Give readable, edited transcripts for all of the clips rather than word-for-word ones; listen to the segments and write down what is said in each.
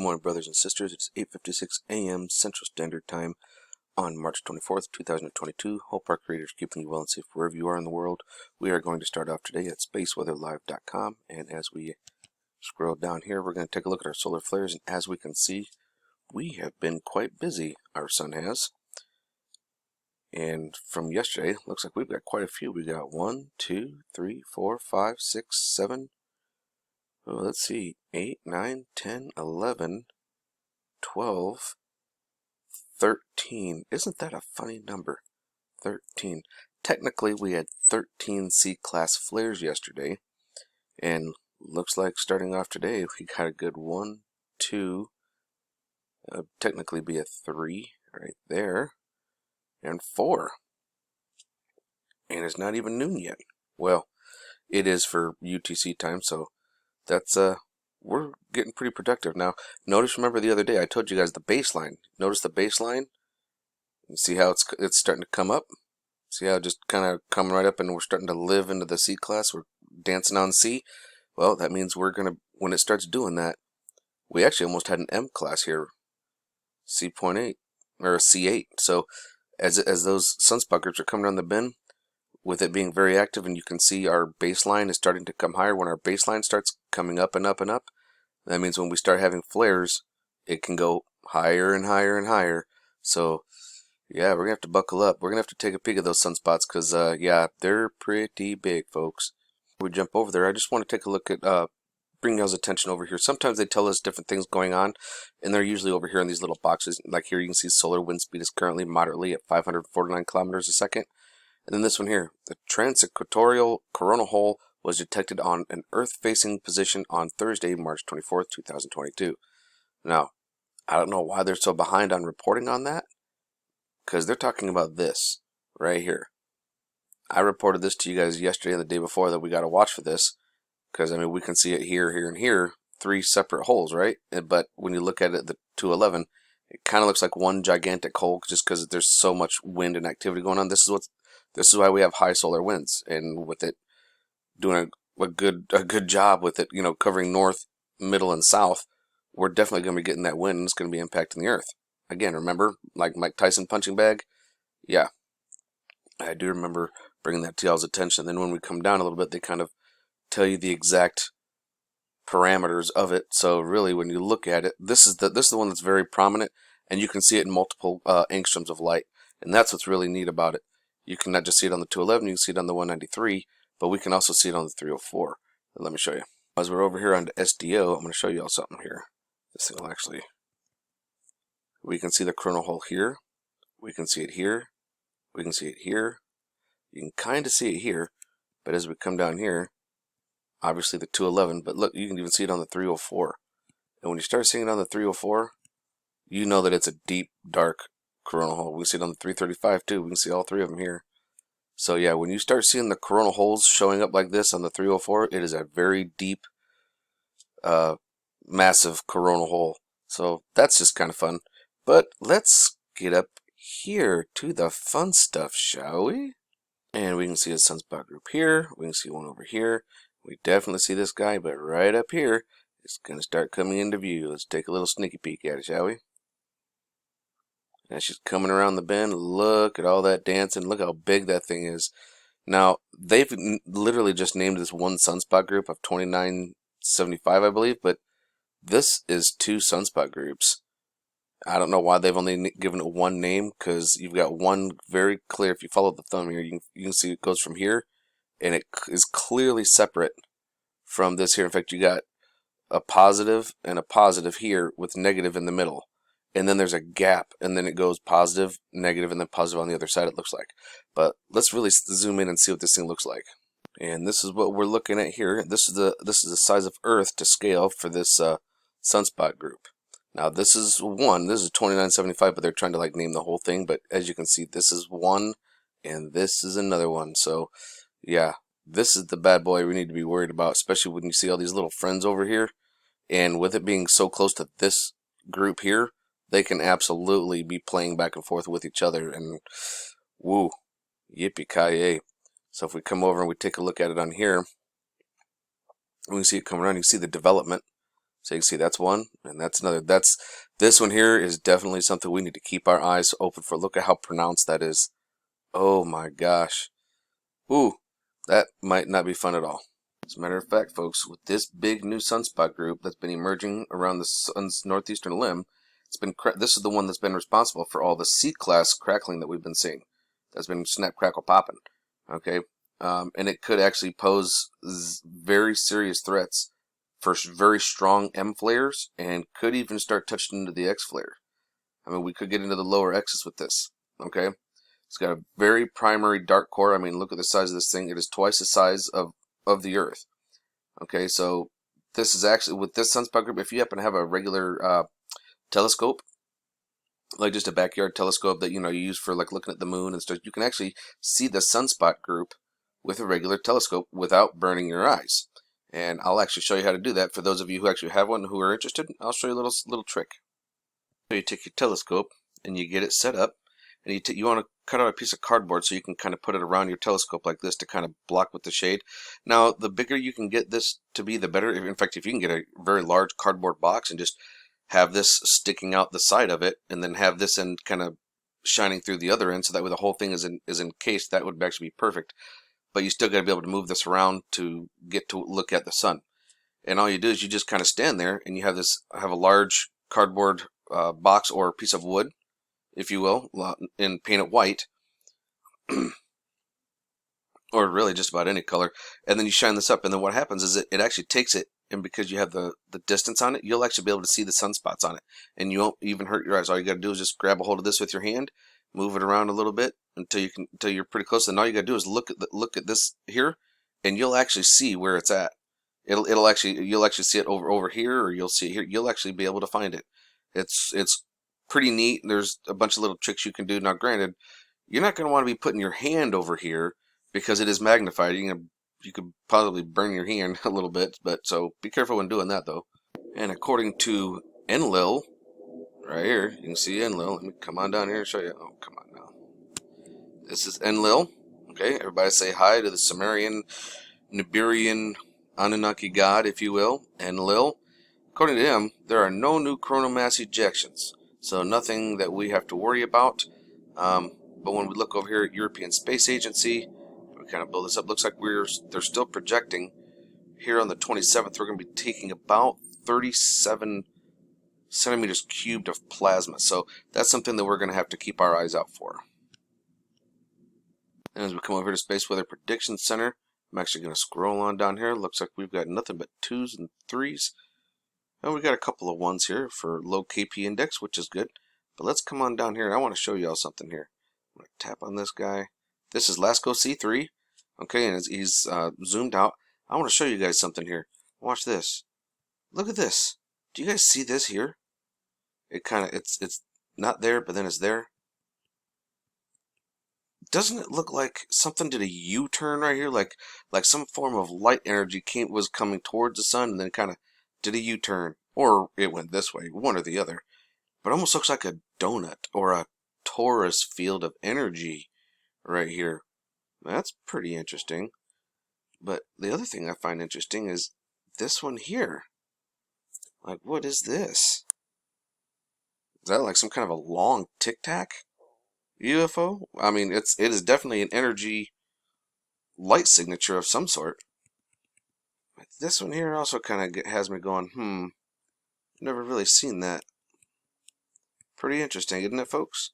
Good morning, brothers and sisters. It's 8:56 a.m. Central Standard Time on March 24th, 2022. Hope our Creator is keeping you well and safe wherever you are in the world. We are going to start off today at spaceweatherlive.com, and as we scroll down here, we're going to take a look at our solar flares, and as we can see, we have been quite busy, our sun has. And from yesterday, looks like we've got quite a few. We got 1, 2, 3, 4, 5, 6, 7. Oh, let's see, 8, 9, 10, 11, 12, 13. Isn't that a funny number? 13. Technically, we had 13 C-class flares yesterday, and looks like starting off today, we got a good 1, 2, technically be a 3 right there, and 4. And it's not even noon yet. Well, it is for UTC time, so that's we're getting pretty productive now. Notice, remember the other day I told you guys the baseline. Notice the baseline. You see how it's starting to come up. See how it just kind of coming right up, and we're starting to live into the C class. We're dancing on C. Well, that means we're gonna, when it starts doing that, we actually almost had an M class here, C.8 or a C8. So as those sunspot groups are coming down the bend, with it being very active, and you can see our baseline is starting to come higher. When our baseline starts coming up and up and up, that means when we start having flares, it can go higher and higher and higher. So yeah, we're gonna have to buckle up. We're gonna have to take a peek at those sunspots, because yeah, they're pretty big, folks. Before we jump over there, I just want to take a look at bring y'all's attention over here. Sometimes they tell us different things going on, and they're usually over here in these little boxes. Like here, you can see solar wind speed is currently moderately at 549 kilometers a second. And then this one here, the transequatorial coronal hole was detected on an Earth-facing position on Thursday, March 24th, 2022. Now, I don't know why they're so behind on reporting on that, because they're talking about this right here. I reported this to you guys yesterday and the day before that we got to watch for this, because I mean we can see it here, here, and here, 3 separate holes, right? But when you look at it, the 211, it kind of looks like one gigantic hole, just because there's so much wind and activity going on. This is why we have high solar winds, and with it doing a good job with it, you know, covering north, middle, and south, we're definitely going to be getting that wind, and it's going to be impacting the Earth. Again, remember, like Mike Tyson punching bag? Yeah, I do remember bringing that to y'all's attention. Then when we come down a little bit, they kind of tell you the exact parameters of it. So really, when you look at it, this is the one that's very prominent, and you can see it in multiple angstroms of light, and that's what's really neat about it. You can not just see it on the 211, you can see it on the 193, but we can also see it on the 304. Let me show you. As we're over here on the SDO, I'm going to show you all something here. This thing will actually, we can see the coronal hole here, we can see it here, we can see it here, you can kind of see it here, but as we come down here, obviously the 211, but look, you can even see it on the 304. And when you start seeing it on the 304, you know that it's a deep, dark coronal hole. We can see it on the 335 too. We can see all 3 of them here. So yeah, when you start seeing the coronal holes showing up like this on the 304, it is a very deep, massive coronal hole. So that's just kind of fun. But let's get up here to the fun stuff, shall we? And we can see a sunspot group here. We can see one over here. We definitely see this guy, but right up here, it's going to start coming into view. Let's take a little sneaky peek at it, shall we? That's just coming around the bend. Look at all that dancing. Look how big that thing is. Now, they've literally just named this one sunspot group of 2975, I believe, but this is 2 sunspot groups. I don't know why they've only given it one name, because you've got one very clear. If you follow the thumb here, you can see it goes from here, and it is clearly separate from this here. In fact, you got a positive and a positive here with negative in the middle. And then there's a gap, and then it goes positive, negative, and then positive on the other side, it looks like. But let's really zoom in and see what this thing looks like. And this is what we're looking at here. This is the size of Earth to scale for this sunspot group. Now this is 2975, but they're trying to like name the whole thing. But as you can see, this is 1, and this is another one. So yeah, this is the bad boy we need to be worried about, especially when you see all these little friends over here. And with it being so close to this group here, they can absolutely be playing back and forth with each other, and woo, yippee-ki-yay. So if we come over and we take a look at it on here, we can see it coming around. You can see the development. So you can see that's one, and that's another. This one here is definitely something we need to keep our eyes open for. Look at how pronounced that is. Oh my gosh. Ooh, that might not be fun at all. As a matter of fact, folks, with this big new sunspot group that's been emerging around the sun's northeastern limb, this is the one that's been responsible for all the C-class crackling that we've been seeing. That's been snap, crackle, popping. Okay, and it could actually pose very serious threats for very strong M flares, and could even start touching into the X flare. I mean, we could get into the lower X's with this. Okay, it's got a very primary dark core. I mean, look at the size of this thing. It is twice the size of the Earth. Okay, so this is actually, with this sunspot group, if you happen to have a regular telescope, like just a backyard telescope that you use for like looking at the moon and stuff, you can actually see the sunspot group with a regular telescope without burning your eyes. And I'll actually show you how to do that for those of you who actually have one who are interested. I'll show you a little trick. So you take your telescope and you get it set up, and you want to cut out a piece of cardboard so you can kind of put it around your telescope like this to kind of block with the shade. Now, the bigger you can get this to be, the better. In fact, if you can get a very large cardboard box and just have this sticking out the side of it, and then have this end kind of shining through the other end, so that way the whole thing is encased, that would actually be perfect. But you still got to be able to move this around to get to look at the sun. And all you do is you just kind of stand there, and you have a large cardboard box or piece of wood, if you will, and paint it white, or really just about any color. And then you shine this up, and then what happens is it actually takes it, and because you have the distance on it, you'll actually be able to see the sunspots on it, and you won't even hurt your eyes. All you got to do is just grab a hold of this with your hand, move it around a little bit until you're pretty close. And all you got to do is look at this here, and you'll actually see where it's at. You'll actually see it over here, or you'll see it here. You'll actually be able to find it. It's pretty neat. There's a bunch of little tricks you can do. Now, granted, you're not going to want to be putting your hand over here because it is magnified. You could probably burn your hand a little bit, but so be careful when doing that, though. And according to Enlil, right here, you can see Enlil. Let me come on down here and show you. Oh, come on now. This is Enlil. Okay, everybody say hi to the Sumerian, Nibirian, Anunnaki god, if you will, Enlil. According to him, there are no new coronal mass ejections, so nothing that we have to worry about. But when we look over here at European Space Agency, we kind of build this up. Looks like they're still projecting here on the 27th. We're going to be taking about 37 centimeters cubed of plasma. So that's something that we're going to have to keep our eyes out for. And as we come over here to Space Weather Prediction Center, I'm actually going to scroll on down here. Looks like we've got nothing but 2s and 3s. And we got a couple of 1s here for low KP index, which is good. But let's come on down here. I want to show y'all something here. I'm going to tap on this guy. This is Lasco C3. Okay, and he's zoomed out. I want to show you guys something here. Watch this. Look at this. Do you guys see this here? It's not there, but then it's there. Doesn't it look like something did a U-turn right here? Like some form of light energy was coming towards the sun and then kind of did a U-turn. Or it went this way, one or the other. But it almost looks like a donut or a torus field of energy right here. That's pretty interesting. But the other thing I find interesting is this one here. Like, what is this? Is that like some kind of a long tic-tac UFO? I mean, it is definitely an energy light signature of some sort. But this one here also kind of has me going, never really seen that. Pretty interesting, isn't it, folks?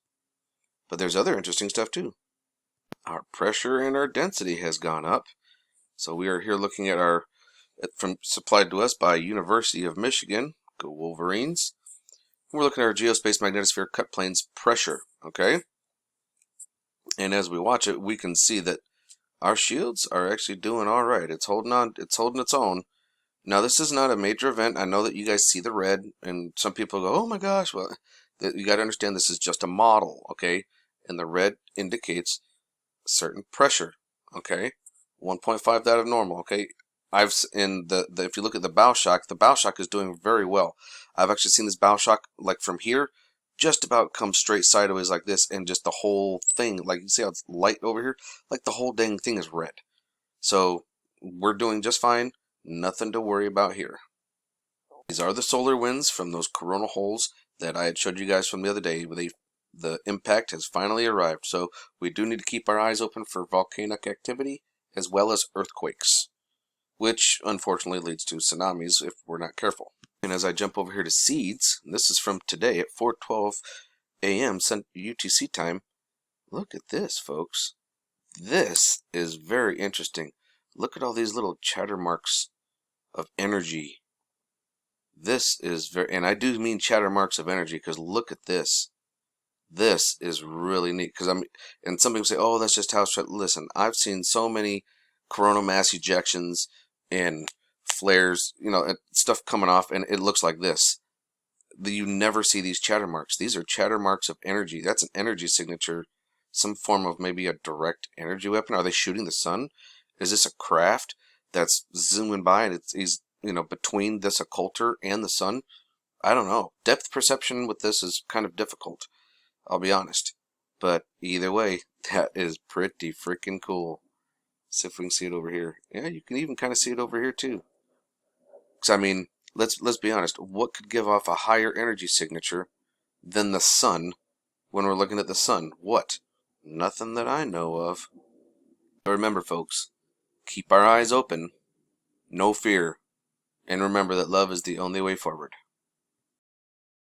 But there's other interesting stuff too. Our pressure and our density has gone up. So we are here looking at from supplied to us by University of Michigan. Go Wolverines. We're looking at our geospace magnetosphere cut planes pressure. Okay. And as we watch it, we can see that our shields are actually doing all right. It's holding on. It's holding its own. Now, this is not a major event. I know that you guys see the red, and some people go, "Oh my gosh!" Well, you got to understand this is just a model, okay? And the red indicates certain pressure, okay? 1.5 that of normal, okay? If you look at the bow shock is doing very well. I've actually seen this bow shock like from here, just about come straight sideways like this, and just the whole thing, like you see how it's light over here, like the whole dang thing is red. So we're doing just fine. Nothing to worry about here. These are the solar winds from those coronal holes that I had showed you guys from the other day. The impact has finally arrived, so we do need to keep our eyes open for volcanic activity as well as earthquakes, which unfortunately leads to tsunamis if we're not careful. And as I jump over here to seeds, this is from today at 4:12 a.m. UTC time. Look at this, folks. This is very interesting. Look at all these little chatter marks of energy. This is very, and I do mean chatter marks of energy, because look at this. This is really neat, because and some people say, oh, that's just house. Listen, I've seen so many coronal mass ejections and flares, and stuff coming off, and it looks like this. You never see these chatter marks. These are chatter marks of energy. That's an energy signature, some form of maybe a direct energy weapon. Are they shooting the sun? Is this a craft that's zooming by and he's between this occulter and the sun? I don't know. Depth perception with this is kind of difficult, I'll be honest. But either way, that is pretty freaking cool. See if we can see it over here. Yeah, you can even kind of see it over here too. Because I mean, let's be honest. What could give off a higher energy signature than the sun when we're looking at the sun? What? Nothing that I know of. But remember, folks, keep our eyes open. No fear. And remember that love is the only way forward.